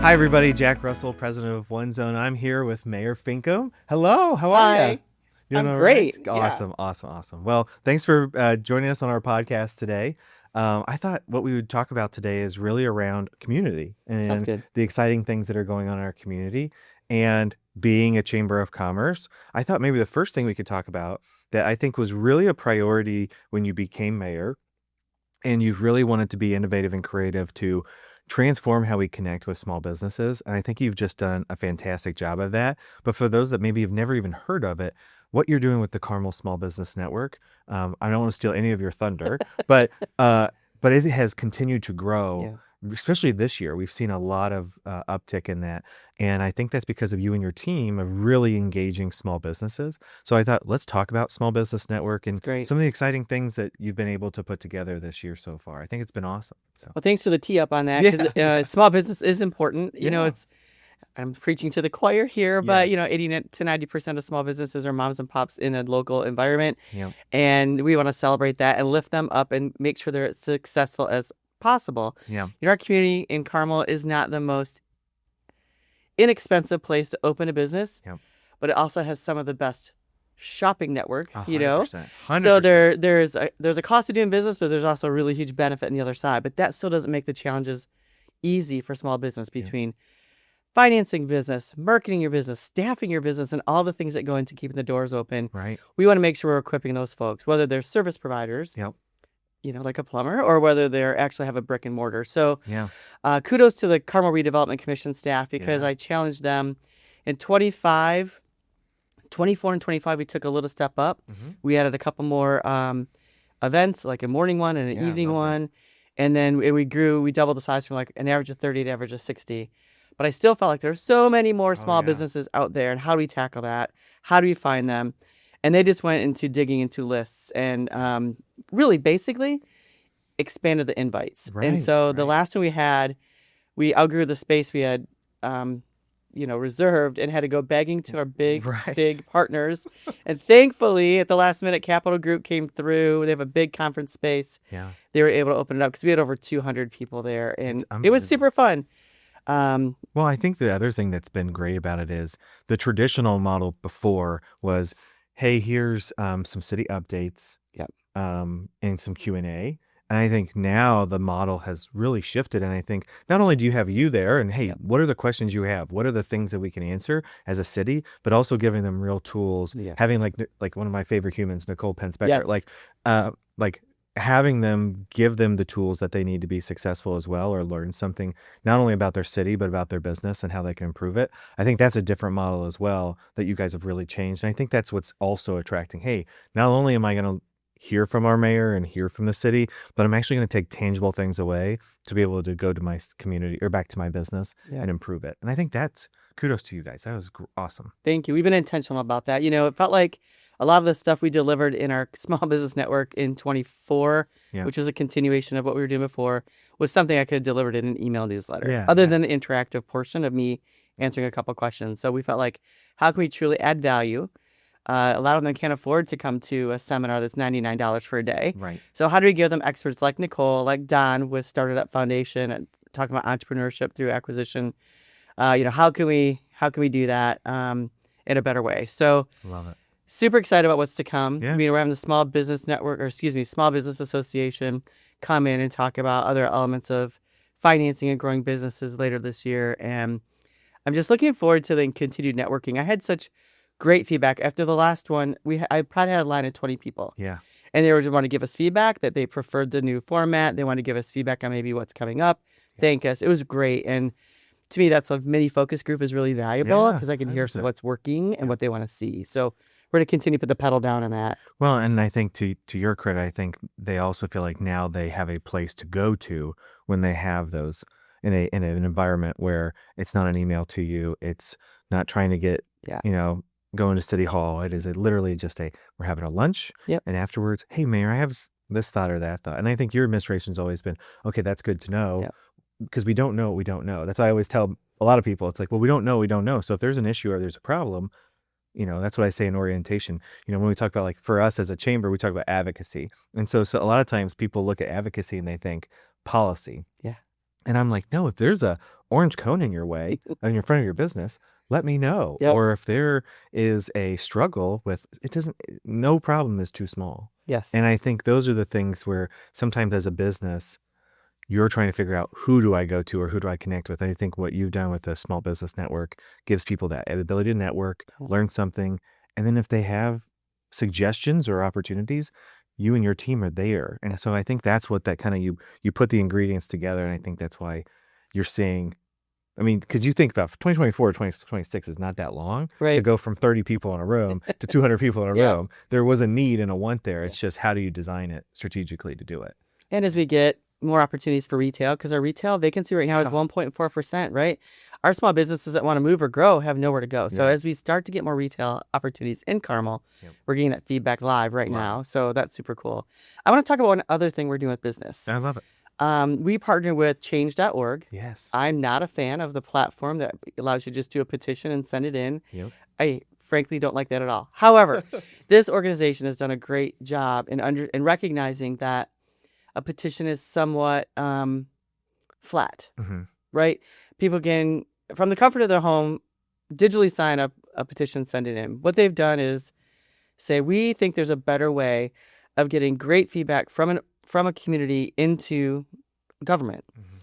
Hi, everybody. Jack Russell, president of OneZone. I'm here with Mayor Finkam. Hello. How are you? Hi, Doing I'm all right? great. Yeah, Awesome. Awesome. Awesome. Well, thanks for joining us on our podcast today. I thought what we would talk about today is really around community sounds and good. the exciting things that are going on in our community and being a chamber of commerce. I thought maybe the first thing we could talk about that I think was really a priority when you became mayor and you've really wanted to be innovative and creative to transform how we connect with small businesses. And I think you've just done a fantastic job of that. But for those that maybe have never even heard of it, what you're doing with the Carmel Small Business Network, I don't want to steal any of your thunder, but uh, but it has continued to grow, Yeah. especially this year. We've seen a lot of uptick in that, and I think that's because of you and your team of really engaging small businesses. So I thought let's talk about Small Business Network It's and great. some of the exciting things that you've been able to put together this year so far. I think it's been awesome. So Well, thanks for the tee up on that because yeah, yeah, small business is important. yeah, I'm preaching to the choir here, but yes, 80 to 90% of small businesses are moms and pops in a local environment, yeah, and we want to celebrate that and lift them up and make sure they're as successful as possible. yeah, Our community in Carmel is not the most inexpensive place to open a business, yeah. but it also has some of the best shopping network. 100%, hundred So percent. there's a cost of doing business, but there's also a really huge benefit on the other side. But that still doesn't make the challenges easy for small business Yeah, between financing business, marketing your business, staffing your business, and all the things that go into keeping the doors open. right. We want to make sure we're equipping those folks, whether they're service providers, Yep. like a plumber, or whether they actually have a brick and mortar. So Yeah. kudos to the Carmel Redevelopment Commission staff because Yeah. I challenged them in 24 and 25, we took a little step up. Hmm. We added a couple more events, like a morning one and an Yeah. I evening love that. one. And then we doubled the size from like an average of 30 to average of 60. But I still felt like there's so many more Oh small yeah. businesses out there. And how do we tackle that? How do we find them? And they just went into digging into lists and really basically expanded the invites. And Right. so the Right. last one we had, we outgrew the space we had reserved and had to go begging to our big, Right. big partners. And thankfully, at the last minute, Capital Group came through. They have a big conference space. Yeah. They were able to open it up because we had over 200 people there, It's and it was unbelievable. super fun. Um, Well, I think the other thing that's been great about it is the traditional model before was, hey, here's some city updates, Yep. and some Q&A. And I think now the model has really shifted. And I think not only do you have you there and, hey, Yep. what are the questions you have? What are the things that we can answer as a city? But also giving them real tools, Yes. having like one of my favorite humans, Nicole Pence Becker, Yes. like having them give them the tools that they need to be successful as well, or learn something not only about their city, but about their business and how they can improve it. I think that's a different model as well that you guys have really changed. And I think that's what's also attracting. Hey, not only am I going to hear from our mayor and hear from the city, but I'm actually going to take tangible things away to be able to go to my community or back to my business Yeah. and improve it. And I think that's kudos to you guys. That was awesome. Thank you. We've been intentional about that. It felt like a lot of the stuff we delivered in our small business network in 24, Yeah. which was a continuation of what we were doing before, was something I could have delivered in an email newsletter, Yeah. other Yeah. than the interactive portion of me answering a couple questions. So we felt like, how can we truly add value? A lot of them can't afford to come to a seminar that's $99 for a day. Right. So how do we give them experts like Nicole, like Don with Started Up Foundation, and talking about entrepreneurship through acquisition? How can we do that in a better way? So Love it. super excited about what's to come. Yeah. We're having the Small Business Network, Small Business Association come in and talk about other elements of financing and growing businesses later this year. And I'm just looking forward to the continued networking. I had such great feedback after the last one. I probably had a line of 20 people, Yeah. and they were just want to give us feedback that they preferred the new format. They want to give us feedback on maybe what's coming up. Yeah. Thank us. It was great. And to me, that's a mini focus group is really valuable Yeah. because I can hear 100%. what's working and Yeah. what they want to see. So we're going to continue to put the pedal down on that. Well, and I think to your credit, I think they also feel like now they have a place to go to when they have those in an environment where it's not an email to you. It's not trying to get, Yeah. going to City Hall. It is literally just we're having a lunch. Yep. And afterwards, hey, Mayor, I have this thought or that thought. And I think your administration's always been, okay, that's good to know Yep. because we don't know what we don't know. That's why I always tell a lot of people, it's like, well, we don't know what we don't know. So if there's an issue or there's a problem, that's what I say in orientation. When we talk about, like, for us as a chamber, we talk about advocacy. And so a lot of times people look at advocacy and they think policy. Yeah. And I'm like, no, if there's a orange cone in your way, in your front of your business, let me know. Yep. Or if there is a struggle with it, doesn't, no problem is too small. Yes. And I think those are the things where sometimes as a business, you're trying to figure out who do I go to or who do I connect with. And I think what you've done with the Small Business Network gives people that ability to network, learn something. And then if they have suggestions or opportunities, you and your team are there. And so I think that's what that kind of you put the ingredients together. And I think that's why you're seeing, I mean, because you think about 2024 2026 is not that long to Right. go from 30 people in a room to 200 people in a Yeah. room. There was a need and a want there. It's Yes. just how do you design it strategically to do it? And as we get more opportunities for retail, because our retail vacancy right now is 1.4%, right? Our small businesses that want to move or grow have nowhere to go. So Yeah. as we start to get more retail opportunities in Carmel, Yep. we're getting that feedback live right Love now. So that's super cool. I want to talk about one other thing we're doing with business. I love it. We partner with change.org. Yes. I'm not a fan of the platform that allows you to just do a petition and send it in. Yep. I frankly don't like that at all. However, this organization has done a great job in recognizing that a petition is somewhat flat, Mm-hmm. right? People can, from the comfort of their home, digitally sign up a petition, send it in. What they've done is say, we think there's a better way of getting great feedback from a community into government. Mm-hmm.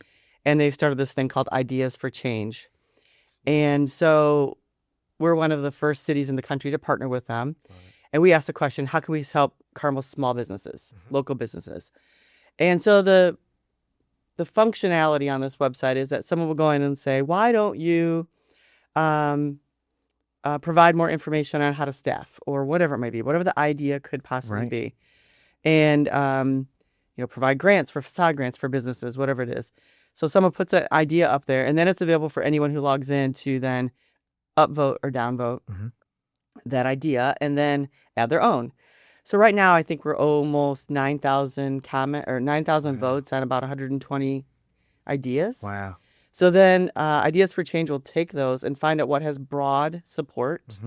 And they've started this thing called Ideas for Change. And so we're one of the first cities in the country to partner with them. And we asked the question, how can we help Carmel small businesses, local businesses? And so the functionality on this website is that someone will go in and say, why don't you provide more information on how to staff or whatever it might be, whatever the idea could possibly be. And, provide grants for facade grants for businesses, whatever it is. So someone puts an idea up there and then it's available for anyone who logs in to then upvote or downvote that idea and then add their own. So right now, I think we're almost 9,000 votes on about 120 ideas. Wow. So then Ideas for Change will take those and find out what has broad support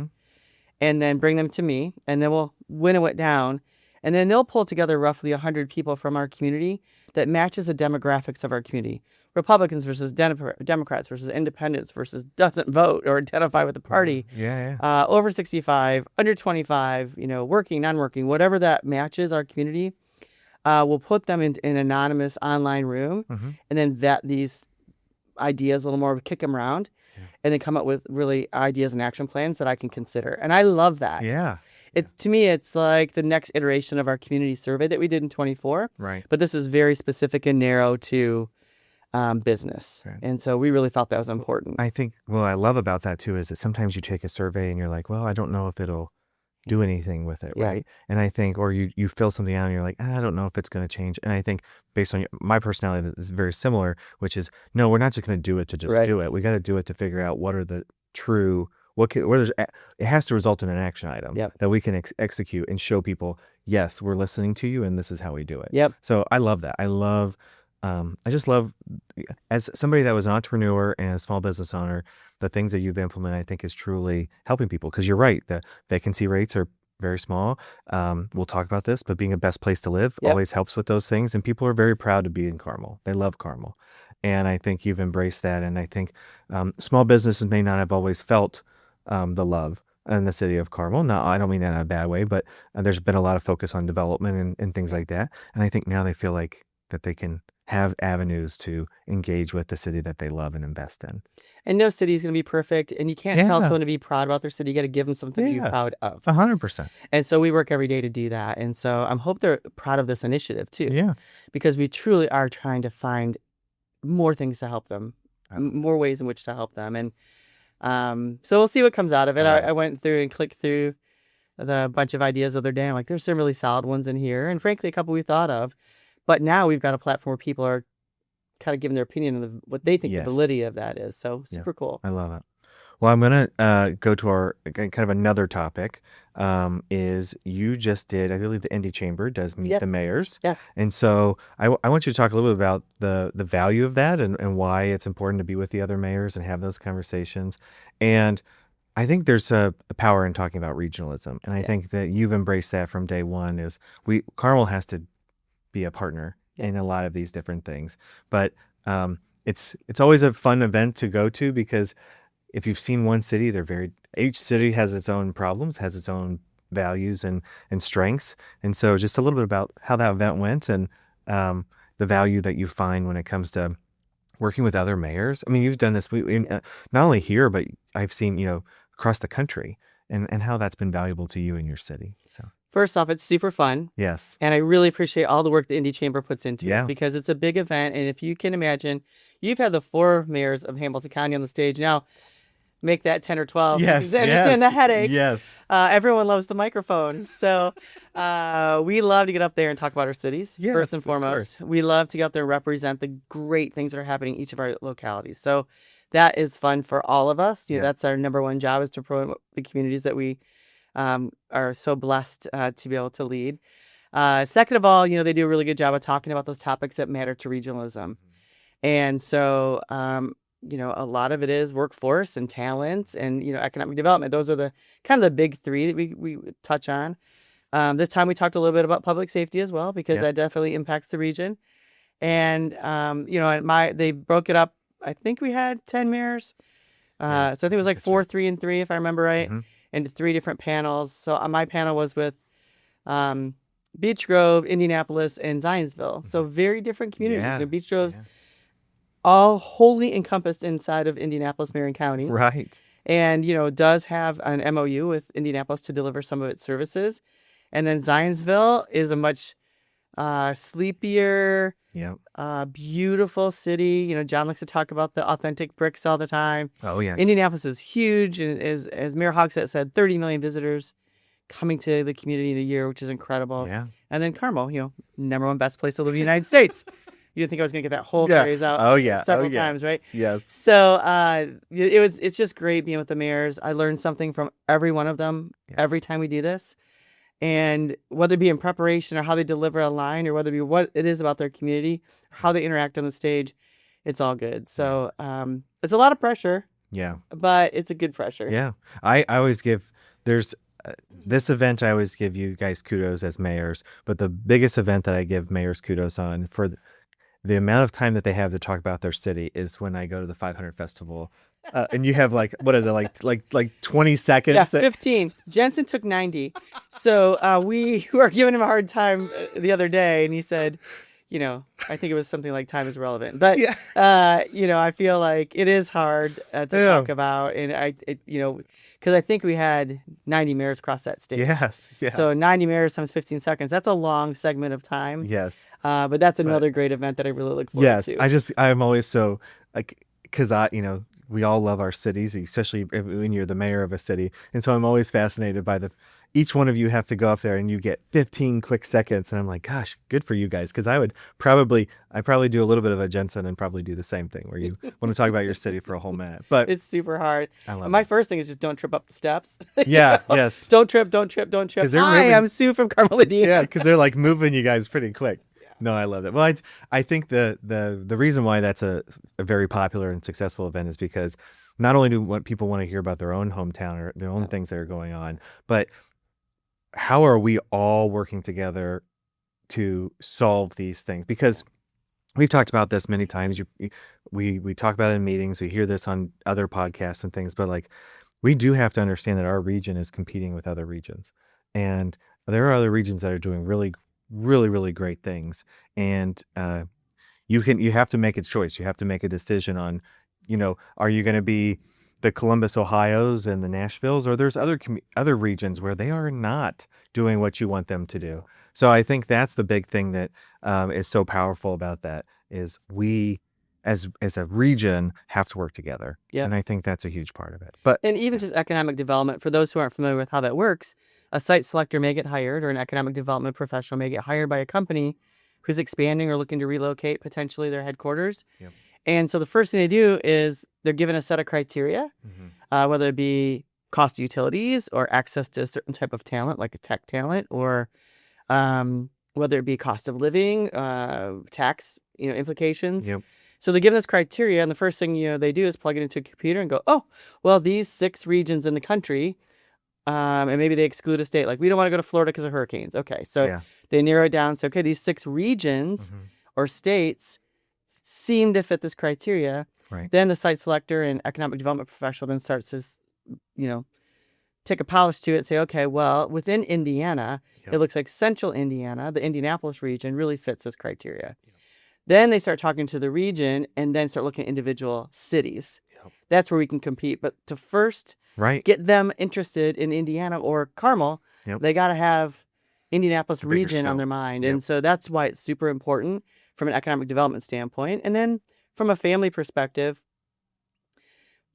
and then bring them to me. And then we'll winnow it down. And then they'll pull together roughly 100 people from our community that matches the demographics of our community. Republicans versus Democrats versus independents versus doesn't vote or identify with the party. Yeah. Over 65, under 25, working, non-working, whatever that matches our community. We'll put them in an anonymous online room and then vet these ideas a little more, kick them around, and then come up with really ideas and action plans that I can consider. And I love that. Yeah. To me, it's like the next iteration of our community survey that we did in 24. Right. But this is very specific and narrow to business. Right. And so we really felt that was important. I think what I love about that too is that sometimes you take a survey and you're like, well, I don't know if it'll do anything with it, right? And I think, or you fill something out and you're like, I don't know if it's going to change. And I think based on my personality is very similar, which is, no, we're not just going to do it to just do it. We got to do it to figure out what are the true, it has to result in an action item that we can execute and show people, yes, we're listening to you and this is how we do it. So I love that. I just love, as somebody that was an entrepreneur and a small business owner, the things that you've implemented, I think is truly helping people. Because you're right, the vacancy rates are very small. We'll talk about this, but being a best place to live always helps with those things. And people are very proud to be in Carmel. They love Carmel. And I think you've embraced that. And I think small businesses may not have always felt the love in the city of Carmel. No, I don't mean that in a bad way, but there's been a lot of focus on development and things like that. And I think now they feel like that they can have avenues to engage with the city that they love and invest in. And no city is going to be perfect. And you can't tell someone to be proud about their city. You got to give them something to be proud of. 100%. And so we work every day to do that. And so I hope they're proud of this initiative too. Yeah. Because we truly are trying to find more things to help them, more ways in which to help them. And so we'll see what comes out of it. I went through and clicked through the bunch of ideas the other day. I'm like, there's some really solid ones in here. And frankly, a couple we thought of. But now we've got a platform where people are kind of giving their opinion on what they think the validity of that is. So super cool. I love it. Well, I'm going to go to our kind of another topic is you just did, I believe the Indy Chamber does meet the mayors. Yeah. And so I want you to talk a little bit about the value of that and why it's important to be with the other mayors and have those conversations. And I think there's a power in talking about regionalism. And I think that you've embraced that from day one is Carmel has to be a partner in a lot of these different things. But it's always a fun event to go to because if you've seen one city, each city has its own problems, has its own values and strengths. And so just a little bit about how that event went and the value that you find when it comes to working with other mayors. I mean, you've done this not only here, but I've seen, across the country and how that's been valuable to you in your city. So, First off, it's super fun. yes. And I really appreciate all the work the Indy Chamber puts into it Yeah. because it's a big event. And if you can imagine, you've had the 4 mayors of Hamilton County on the stage. Now, make that 10 or 12. Yes. Because I understand the headache. Yes. Everyone loves the microphone. So we love to get up there and talk about our cities, Yes, first and of foremost. We love to get up there and represent the great things that are happening in each of our localities. So that is fun for all of us. Yeah. That's our number one job, is to promote the communities that we are so blessed to be able to lead. Second of all, they do a really good job of talking about those topics that matter to regionalism. And so, a lot of it is workforce and talent and, economic development. Those are the kind of the big 3 that we touch on. This time we talked a little bit about public safety as well, because that definitely impacts the region. And, they broke it up. I think we had 10 mayors. So I think it was like 4, 3, and 3, if I remember right, into 3 different panels. So my panel was with Beech Grove, Indianapolis, and Zionsville. So very different communities. Yeah. Beech Grove's all wholly encompassed inside of Indianapolis, Marion County. Right. And, does have an MOU with Indianapolis to deliver some of its services. And then Zionsville is a much sleepier, beautiful city. John likes to talk about the authentic bricks all the time. Oh, yes. Indianapolis is huge. And as Mayor Hogsett said, 30 million visitors coming to the community in a year, which is incredible. Yeah. And then Carmel, number 1 best place to live in the United States. You didn't think I was going to get that whole phrase out several times, right? Yes. So it's just great being with the mayors. I learned something from every one of them every time we do this. And whether it be in preparation or how they deliver a line, or whether it be what it is about their community, how they interact on the stage, it's all good. So it's a lot of pressure. Yeah. But it's a good pressure. Yeah. I always give, this event, I always give you guys kudos as mayors, but the biggest event that I give mayors kudos on for the amount of time that they have to talk about their city is when I go to the 500 Festival. And you have what is it, like 20 seconds? Yeah, 15. Jensen took 90. So we were giving him a hard time the other day, and he said, I think it was something like time is relevant. But, I feel like it is hard to talk about. And because I think we had 90 mayors across that stage. Yes. Yeah. So 90 mayors times 15 seconds. That's a long segment of time. Yes. But that's another great event that I really look forward to. Yes. I'm always so, because we all love our cities, especially when you're the mayor of a city. And so I'm always fascinated by each one of you have to go up there and you get 15 quick seconds. And I'm like, gosh, good for you guys. Because I probably do a little bit of a Jensen and probably do the same thing where you want to talk about your city for a whole minute. But it's super hard. I love My first thing is just don't trip up the steps. Yeah, yes. Don't trip. Hi, I'm Sue from Carmel. Yeah, because they're like moving you guys pretty quick. No, I love that. Well, I think the reason why that's a very popular and successful event is because not only do people want to hear about their own hometown or their own things that are going on, but how are we all working together to solve these things? Because we've talked about this many times. We talk about it in meetings. We hear this on other podcasts and things, but we do have to understand that our region is competing with other regions, and there are other regions that are doing really, really, really great things. And you have to make a choice. You have to make a decision on, are you going to be the Columbus, Ohio's and the Nashville's, or there's other regions where they are not doing what you want them to do. So I think that's the big thing that is so powerful about that is we as a region have to work together. Yeah. And I think that's a huge part of it. And even just economic development, for those who aren't familiar with how that works, a site selector may get hired, or an economic development professional may get hired by a company who's expanding or looking to relocate potentially their headquarters. Yep. And so the first thing they do is they're given a set of criteria, whether it be cost of utilities or access to a certain type of talent, like a tech talent, or whether it be cost of living, tax, implications. Yep. So they give this criteria, and the first thing they do is plug it into a computer and go, oh, well, these 6 regions in the country, and maybe they exclude a state. Like, we don't want to go to Florida because of hurricanes. Okay, so they narrow it down. So, okay, these 6 regions or states seem to fit this criteria, Right. then the site selector and economic development professional then starts to, take a polish to it and say, okay, well, within Indiana, Yep. it looks like central Indiana, the Indianapolis region, really fits this criteria. Then they start talking to the region and then start looking at individual cities. Yep. That's where we can compete. But to first Right. get them interested in Indiana or Carmel, Yep. they got to have Indianapolis bigger region on scope. their mind. Yep. And so that's why it's super important from an economic development standpoint. And then from a family perspective,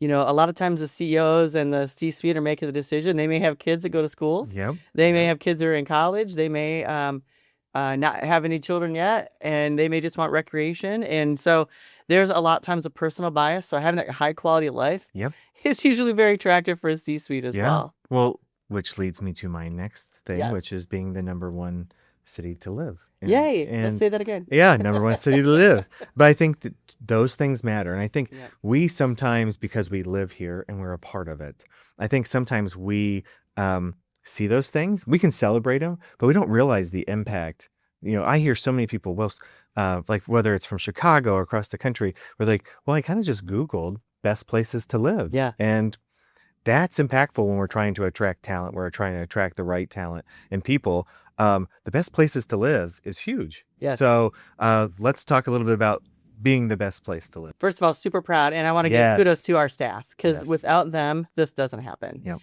a lot of times the CEOs and the C-suite are making the decision. They may have kids that go to schools. Yep. They may have kids that are in college. They may not have any children yet, and they may just want recreation. And so there's a lot of times a personal bias. So having that high quality of life Yep. is usually very attractive for a C-suite as well. Well, which leads me to my next thing, Yes. which is being the number one city to live. Yay. And Let's say that again. yeah, number one city to live. But I think that those things matter. And I think Yeah. we sometimes, because we live here and we're a part of it, I think sometimes we see those things. We can celebrate them, but we don't realize the impact. I hear so many people, like whether it's from Chicago or across the country, where like, well, I kind of just Googled best places to live. Yes. And that's impactful when we're trying to attract talent. We're trying to attract the right talent and people. The best places to live is huge. Yes. So let's talk a little bit about being the best place to live. First of all, super proud. And I want to give Yes. kudos to our staff because Yes. without them, this doesn't happen. Yep.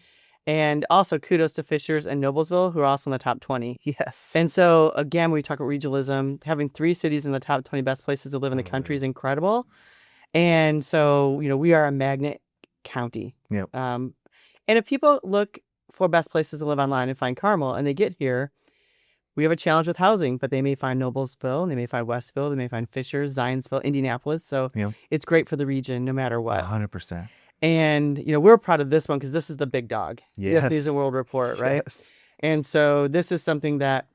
And also kudos to Fishers and Noblesville, who are also in the top 20. Yes. And so, again, we talk about regionalism. Having 3 cities in the top 20 best places to live in the country is incredible. And so, we are a magnet county. Yep. And if people look for best places to live online and find Carmel and they get here, we have a challenge with housing, but they may find Noblesville, they may find Westville, they may find Fishers, Zionsville, Indianapolis. So Yeah. it's great for the region no matter what. 100%. And, we're proud of this one because this is the big dog. Yes. News and World Report, right? Yes. And so this is something that,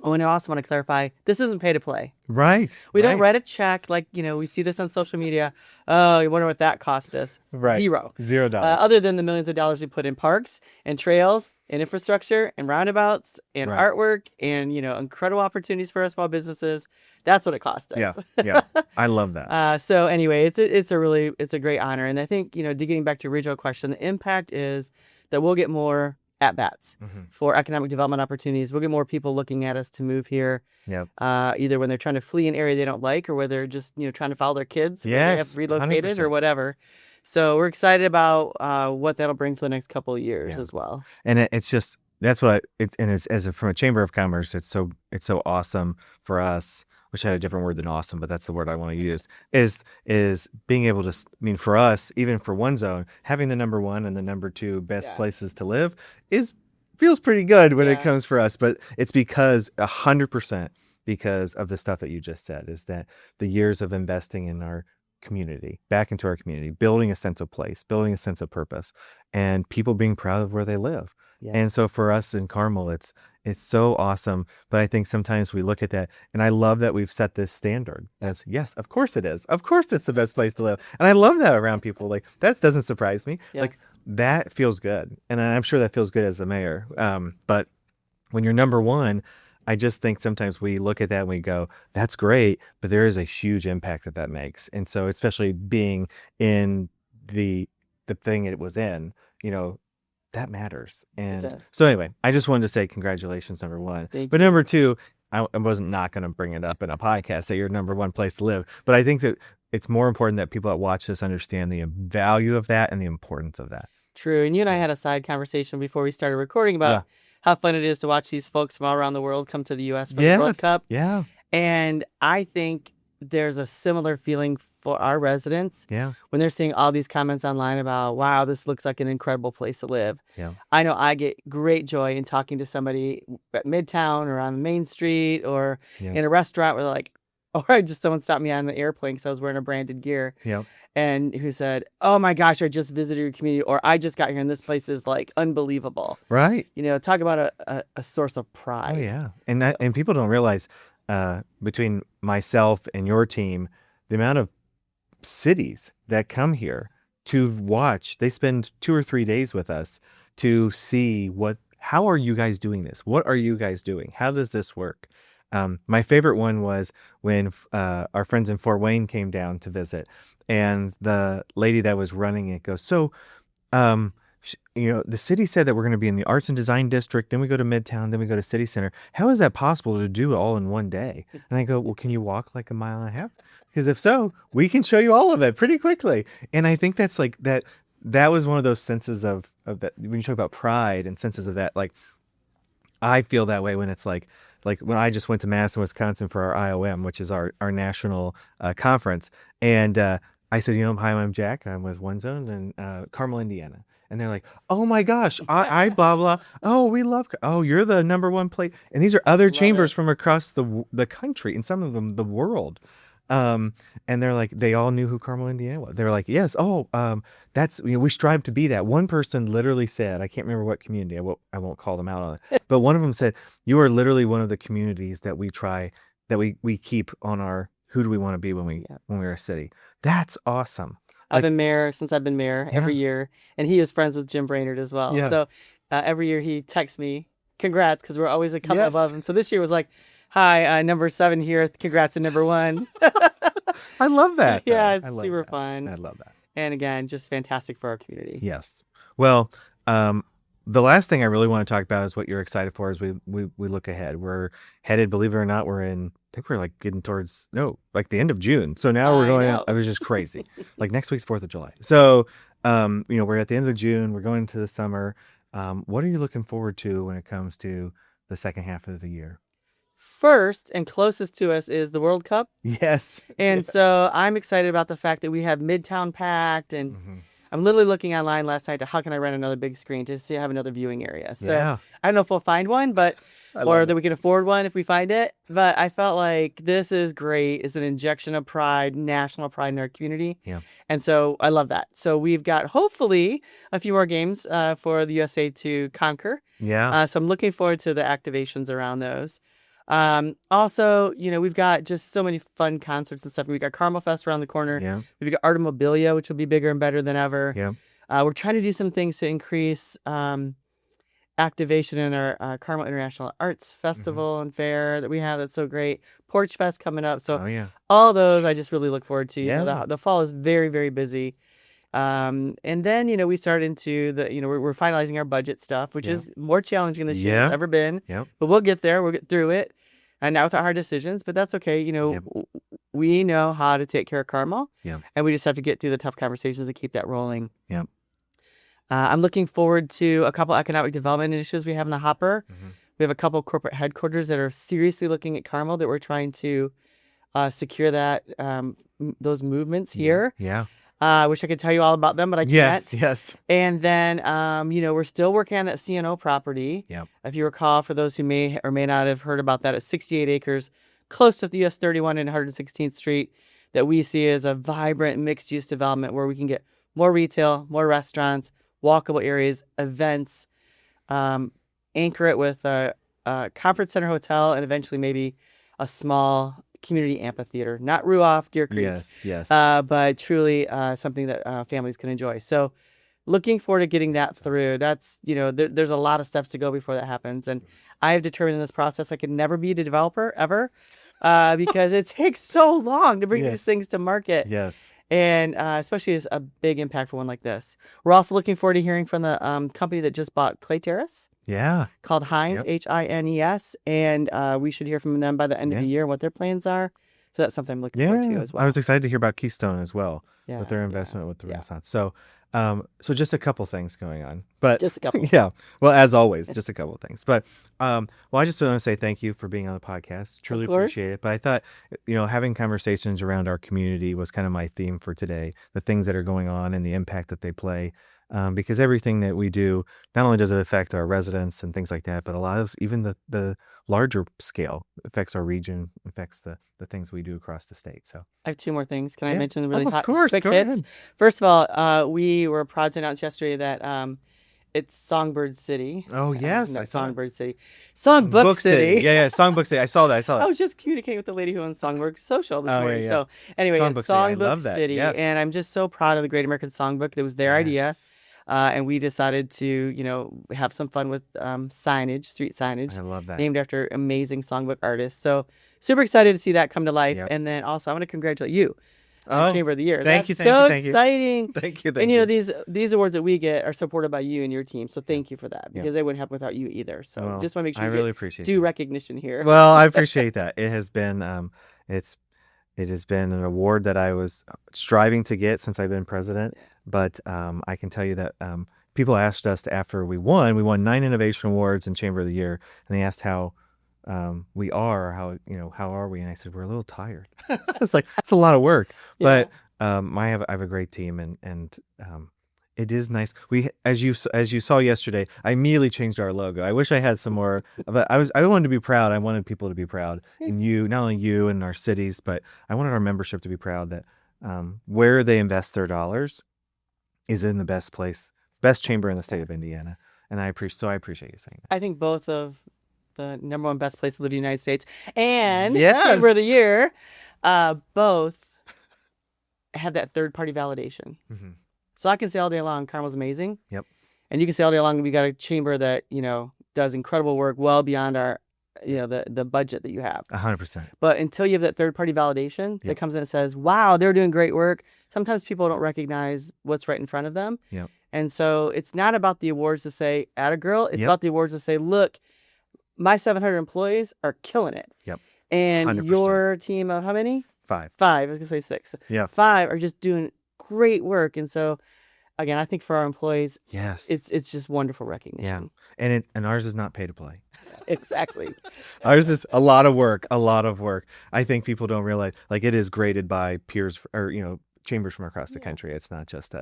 and I also want to clarify, this isn't pay to play. Right. We don't right. write a check like, we see this on social media. Oh, you wonder what that cost us. Right. Zero. $0. Other than the millions of dollars we put in parks and trails and infrastructure and roundabouts and Right. artwork and, incredible opportunities for our small businesses. That's what it cost us. Yeah. Yeah. I love that. So anyway, it's a great honor. And I think, getting back to your original question, the impact is that we'll get more at-bats for economic development opportunities. We'll get more people looking at us to move here. Yep. Either when they're trying to flee an area they don't like or whether they're just, trying to follow their kids when they Yes, have relocated 100%. or whatever. So we're excited about what that'll bring for the next couple of years Yeah. as well. And it's just that's what from a chamber of commerce, it's so awesome for us. Wish I had a different word than awesome, but that's the word I want to use. Is being able to, for us, even for OneZone, having the number 1 and the number 2 best Yeah. places to live feels pretty good when it Yeah. comes for us. But it's because 100% because of the stuff that you just said, is that the years of investing in our community, back into our community, building a sense of place, building a sense of purpose, and people being proud of where they live. Yes. And so for us in Carmel, it's so awesome. But I think sometimes we look at that, and I love that we've set this standard as, yes, of course it is. Of course it's the best place to live. And I love that around people. Like, that doesn't surprise me. Like, Yes. that feels good. And I'm sure that feels good as the mayor. But when you're number 1, I just think sometimes we look at that and we go, that's great, but there is a huge impact that makes. And so especially being in the thing it was in, that matters. And does. so anyway, I just wanted to say congratulations, number 1. Thank But you. number 2, I wasn't not going to bring it up in a podcast that you're number 1 place to live. But I think that it's more important that people that watch this understand the value of that and the importance of that. True. And you and I had a side conversation before we started recording about how fun it is to watch these folks from all around the world come to the U.S. for the World Cup. Yeah. And I think there's a similar feeling for our residents Yeah. when they're seeing all these comments online about, wow, this looks like an incredible place to live. Yeah. I know I get great joy in talking to somebody at Midtown or on Main Street or Yeah. in a restaurant where they're like, or just someone stopped me on an airplane because I was wearing a branded gear. Yeah. And who said, oh my gosh, I just visited your community, or I just got here and this place is like unbelievable. Right. Talk about a source of pride. Oh yeah, and people don't realize between myself and your team, the amount of cities that come here to watch. They spend 2 or 3 days with us to see how are you guys doing this? What are you guys doing? How does this work? My favorite one was when our friends in Fort Wayne came down to visit, and the lady that was running it goes, so um, the city said that we're going to be in the arts and design district, then we go to Midtown, then we go to City Center. How is that possible to do it all in one day? And I go, well, can you walk like a mile and a half? Because if so, we can show you all of it pretty quickly. And I think that's like that. That was one of those senses of that when you talk about pride and senses of that. Like I feel that way when it's like when I just went to Madison, Wisconsin for our IOM, which is our national conference, and I said, hi, I'm Jack. I'm with OneZone in Carmel, Indiana. And they're like, oh my gosh, I blah blah. Oh, we love. Oh, you're the number one plate. And these are other chambers from across the country, and some of them the world. And they're like, they all knew who Carmel, Indiana was. They were like, yes. Oh, that's we strive to be that. One person literally said, I can't remember what community. I won't call them out on it. But one of them said, you are literally one of the communities that we try that we keep on our who do we want to be when we're a city. That's awesome. I've been mayor since I've been mayor every year, and he is friends with Jim Brainerd as well. Yeah. So every year he texts me, congrats, because we're always a couple above him. So this year was like, hi, number 7 here. Congrats to number 1. I love that. Yeah, it's super fun. I love that. And again, just fantastic for our community. Yes. Well, the last thing I really want to talk about is what you're excited for as we look ahead. We're headed, believe it or not, I think we're like getting towards, like the end of June. So now we're going out. It was just crazy. Like next week's 4th of July. So, we're at the end of June. We're going into the summer. What are you looking forward to when it comes to the second half of the year? First and closest to us is the World Cup. Yes. And so I'm excited about the fact that we have Midtown packed, and I'm literally looking online last night to how can I rent another big screen to have another viewing area. So I don't know if we'll find one, or that we can afford one if we find it. But I felt like this is great. It's an injection of pride, national pride in our community. Yeah. And so I love that. So we've got hopefully a few more games for the USA to conquer. Yeah. So I'm looking forward to the activations around those. Also, we've got just so many fun concerts and stuff. We've got Carmel Fest around the corner. Yeah. We've got Artimobilia, which will be bigger and better than ever. Yeah. We're trying to do some things to increase activation in our Carmel International Arts Festival and Fair that we have. That's so great. Porch Fest coming up. So all those I just really look forward to. Yeah. The fall is very, very busy. And then, we start into we're finalizing our budget stuff, which is more challenging this year than it's ever been. But we'll get there. We'll get through it. And now without hard decisions, but that's okay. We know how to take care of Carmel. And we just have to get through the tough conversations and keep that rolling. I'm looking forward to a couple economic development initiatives we have in the hopper. We have a couple corporate headquarters that are seriously looking at Carmel that we're trying to secure those movements here. I wish I could tell you all about them, but I can't. Yes. And then, we're still working on that CNO property. If you recall, for those who may or may not have heard about that, it's 68 acres close to the US 31 and 116th Street that we see as a vibrant mixed-use development where we can get more retail, more restaurants, walkable areas, events, anchor it with a conference center hotel, and eventually maybe a small community amphitheater, not Ruoff, Deer Creek. Yes. But truly something that families can enjoy. So looking forward to getting that through. That's, there's a lot of steps to go before that happens. And I have determined in this process I could never be a developer ever because it takes so long to bring these things to market. Yes. And especially as a big impact for one like this. We're also looking forward to hearing from the company that just bought Clay Terrace. Called Hines, Hines. And we should hear from them by the end of the year what their plans are. So that's something I'm looking forward to as well. I was excited to hear about Keystone as well with their investment with the Renaissance. So just a couple things going on. But just a couple. Well, as always, just a couple of things. But I just want to say thank you for being on the podcast. Truly appreciate it. But I thought, having conversations around our community was kind of my theme for today. The things that are going on and the impact that they play. Because everything that we do, not only does it affect our residents and things like that, but a lot of even the larger scale affects our region, affects the things we do across the state. So I have 2 more things. Can I mention the really of hot course, quick go hits? ahead. First of all, we were proud to announce yesterday that it's Songbird City. Oh, yes. Not I saw Songbird City. Songbook City. Yeah, Songbook City. I saw that. I was just communicating with the lady who owns Songbook Social this morning. Yeah. So anyway, Songbook it's City. I Songbook love that. City. Yes. And I'm just so proud of the Great American Songbook. That was their idea. And we decided to, have some fun with signage, street signage, I love that. named after amazing songbook artists. So super excited to see that come to life. Yep. And then also, I want to congratulate you on Oh, Chamber of the Year. thank That's you, thank so you, thank you. exciting. Thank you, And thank you. these awards that we get are supported by you and your team. So thank you for that, Yep. because they wouldn't happen without you either. So Well, just want to make sure I you really get appreciate due that. recognition here. Well, I appreciate that. It has been it has been an award that I was striving to get since I've been president. But I can tell you that people asked us after we won 9 innovation awards in Chamber of the Year, and they asked how we are, how are we? And I said, we're a little tired. It's like, it's a lot of work, Yeah. but I have a great team, and it is nice. As you saw yesterday, I immediately changed our logo. I wish I had some more, but I wanted to be proud. I wanted people to be proud, and not only you and our cities, but I wanted our membership to be proud that where they invest their dollars is in the best place, best chamber in the state of Indiana. And I appreciate you saying that. I think both of the number one best place to live in the United States and Yes. Chamber of the Year, both have that third party validation. Mm-hmm. So I can say all day long, Carmel's amazing. Yep. And you can say all day long, we got a chamber that, does incredible work well beyond our, the budget that you have. 100%. But until you have that third party validation that comes in and says, wow, they're doing great work, sometimes people don't recognize what's right in front of them. Yep. And so it's not about the awards to say, atta girl. It's about the awards to say, look, my 700 employees are killing it. Yep. And 100%. Your team of how many? 5. I was going to say 6. Yeah. 5 are just doing great work. And so, again, I think for our employees, yes, it's just wonderful recognition. Yeah. And ours is not pay to play. Exactly. Ours is a lot of work. I think people don't realize, like, it is graded by peers or, chambers from across the country. It's not just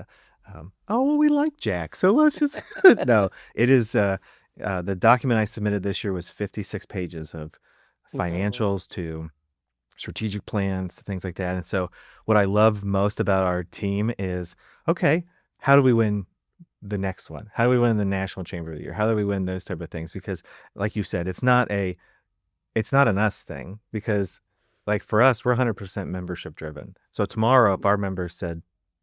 we like Jack, so let's just, no, it is, the document I submitted this year was 56 pages of financials to strategic plans to things like that. And so what I love most about our team is, okay, how do we win the next one? How do we win the National Chamber of the Year? How do we win those type of things? Because like you said, it's not an us thing, because like for us, we're 100% membership driven. So tomorrow, if our members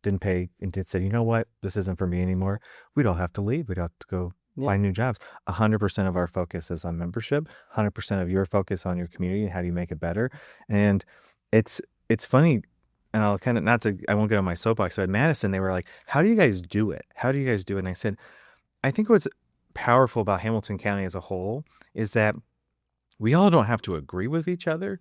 didn't pay and said, you know what, this isn't for me anymore, we'd all have to leave. We'd have to go find new jobs. 100% of our focus is on membership, 100% of your focus on your community and how do you make it better. And it's funny, and I'll kind of, I won't get on my soapbox, but at Madison, they were like, how do you guys do it? How do you guys do it? And I said, I think what's powerful about Hamilton County as a whole is that we all don't have to agree with each other,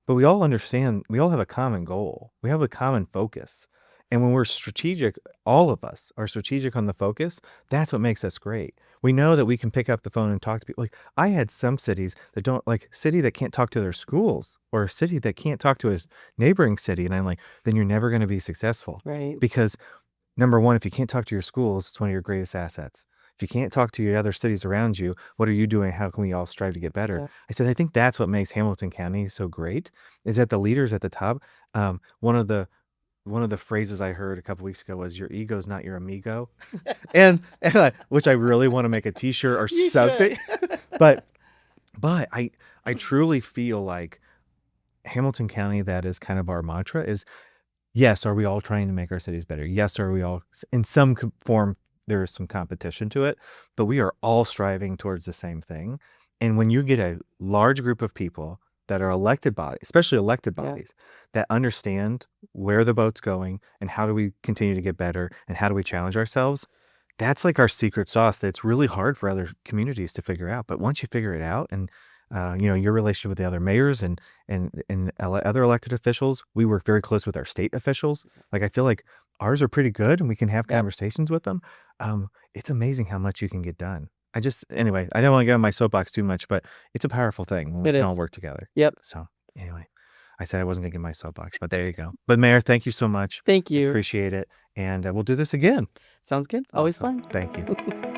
but we all understand, we all have a common goal. We have a common focus. And when we're strategic, all of us are strategic on the focus. That's what makes us great. We know that we can pick up the phone and talk to people. Like, I had some cities that don't, like, city that can't talk to their schools, or a city that can't talk to a neighboring city. And I'm like, then you're never going to be successful. Right. Because number one, if you can't talk to your schools, it's one of your greatest assets. If you can't talk to your other cities around you, what are you doing? How can we all strive to get better? Yeah. I said, I think that's what makes Hamilton County so great, is that the leaders at the top, one of the phrases I heard a couple weeks ago was, your ego's not your amigo. and which I really want to make a t-shirt or something. but I truly feel like Hamilton County, that is kind of our mantra, is, yes, are we all trying to make our cities better? Yes, are we all, in some form, there is some competition to it, but we are all striving towards the same thing. And when you get a large group of people that are elected bodies, especially elected bodies, that understand where the boat's going and how do we continue to get better and how do we challenge ourselves, that's like our secret sauce that's really hard for other communities to figure out. But once you figure it out, and your relationship with the other mayors and other elected officials, we work very close with our state officials. Like, I feel like ours are pretty good and we can have conversations with them. It's amazing how much you can get done. Anyway, I don't want to get on my soapbox too much, but it's a powerful thing when we can all work together. Yep. So anyway, I said I wasn't going to get my soapbox, but there you go. But Mayor, thank you so much. Thank you. Appreciate it. And we'll do this again. Sounds good. Always fun. Thank you.